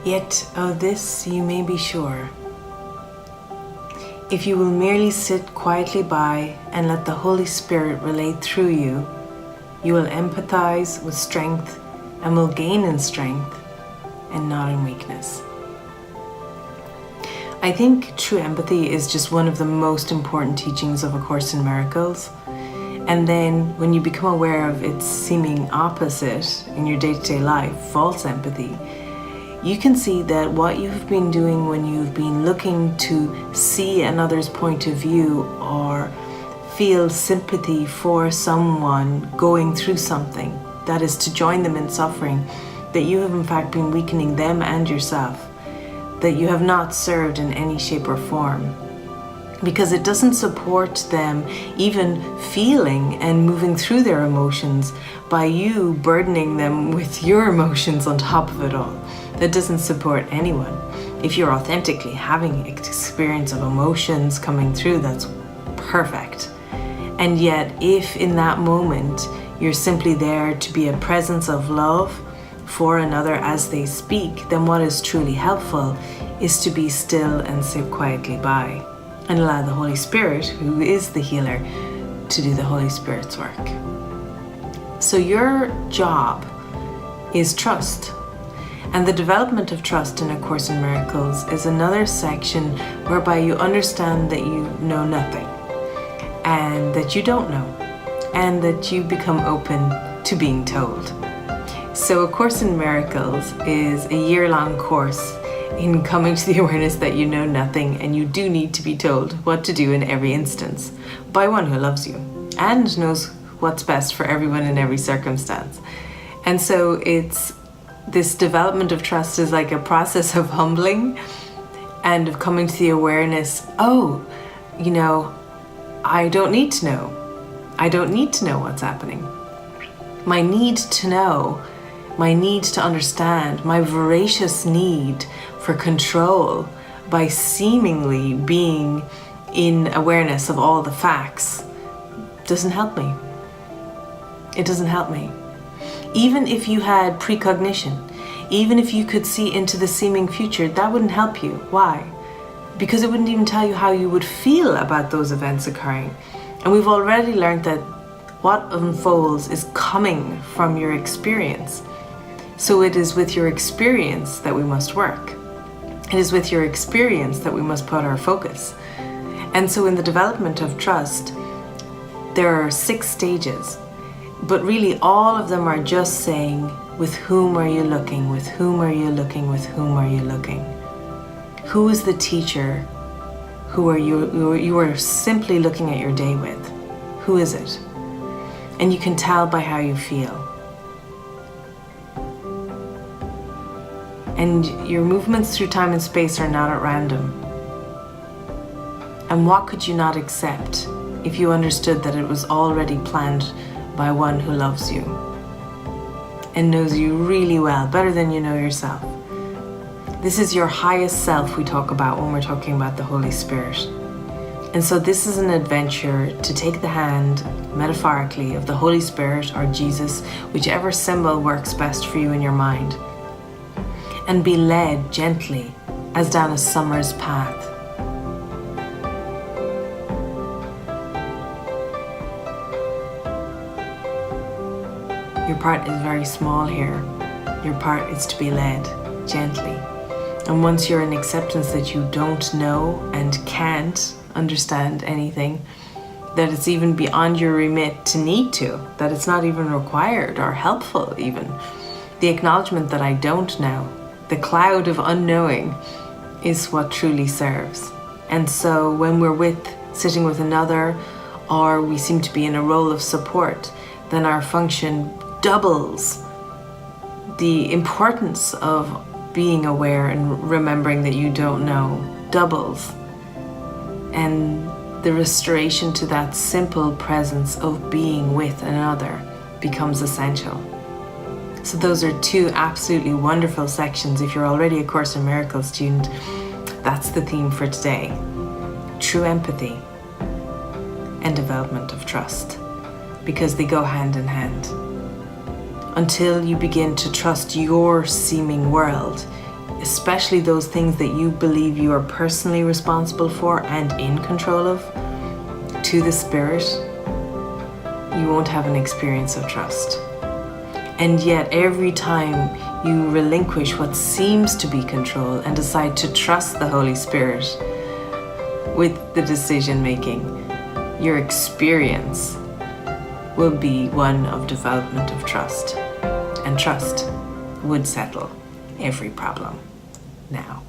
Yet of this you may be sure. If you will merely sit quietly by and let the Holy Spirit relate through you, you will empathize with strength and will gain in strength and not in weakness. I think true empathy is just one of the most important teachings of A Course in Miracles. And then when you become aware of its seeming opposite in your day-to-day life, false empathy, you can see that what you've been doing when you've been looking to see another's point of view or feel sympathy for someone going through something, that is to join them in suffering, that you have in fact been weakening them and yourself, that you have not served in any shape or form, because it doesn't support them even feeling and moving through their emotions by you burdening them with your emotions on top of it all. That doesn't support anyone. If you're authentically having an experience of emotions coming through, that's perfect. And yet, if in that moment you're simply there to be a presence of love for another as they speak, then what is truly helpful is to be still and sit quietly by and allow the Holy Spirit, who is the healer, to do the Holy Spirit's work. So your job is trust. And the development of trust in A Course in Miracles is another section whereby you understand that you know nothing and that you don't know and that you become open to being told. So A Course in Miracles is a year-long course in coming to the awareness that you know nothing and you do need to be told what to do in every instance by one who loves you and knows what's best for everyone in every circumstance. And so this development of trust is like a process of humbling and of coming to the awareness, oh, I don't need to know. I don't need to know what's happening. My need to know, my need to understand, my voracious need for control by seemingly being in awareness of all the facts doesn't help me. It doesn't help me. Even if you had precognition, even if you could see into the seeming future, that wouldn't help you. Why? Because it wouldn't even tell you how you would feel about those events occurring. And we've already learned that what unfolds is coming from your experience. So it is with your experience that we must work. It is with your experience that we must put our focus. And so in the development of trust, there are 6 stages. But really all of them are just saying, with whom are you looking? With whom are you looking? With whom are you looking? Who is the teacher who you are simply looking at your day with? Who is it? And you can tell by how you feel. And your movements through time and space are not at random. And what could you not accept if you understood that it was already planned by one who loves you and knows you really well, better than you know yourself? This is your highest self we talk about when we're talking about the Holy Spirit. And so this is an adventure to take the hand, metaphorically, of the Holy Spirit or Jesus, whichever symbol works best for you in your mind, and be led gently as down a summer's path. Your part is very small here. Your part is to be led gently. And once you're in acceptance that you don't know and can't understand anything, that it's even beyond your remit to need to, that it's not even required or helpful even. The acknowledgement that I don't know, the cloud of unknowing, is what truly serves. And so when we're sitting with another, or we seem to be in a role of support, then our function doubles. The importance of being aware and remembering that you don't know doubles. And the restoration to that simple presence of being with another becomes essential. So those are two absolutely wonderful sections. If you're already a Course in Miracles student, that's the theme for today. True empathy and development of trust, because they go hand in hand. Until you begin to trust your seeming world, especially those things that you believe you are personally responsible for and in control of, to the Spirit, you won't have an experience of trust. And yet every time you relinquish what seems to be control and decide to trust the Holy Spirit with the decision making, your experience will be one of development of trust. And trust would settle every problem now.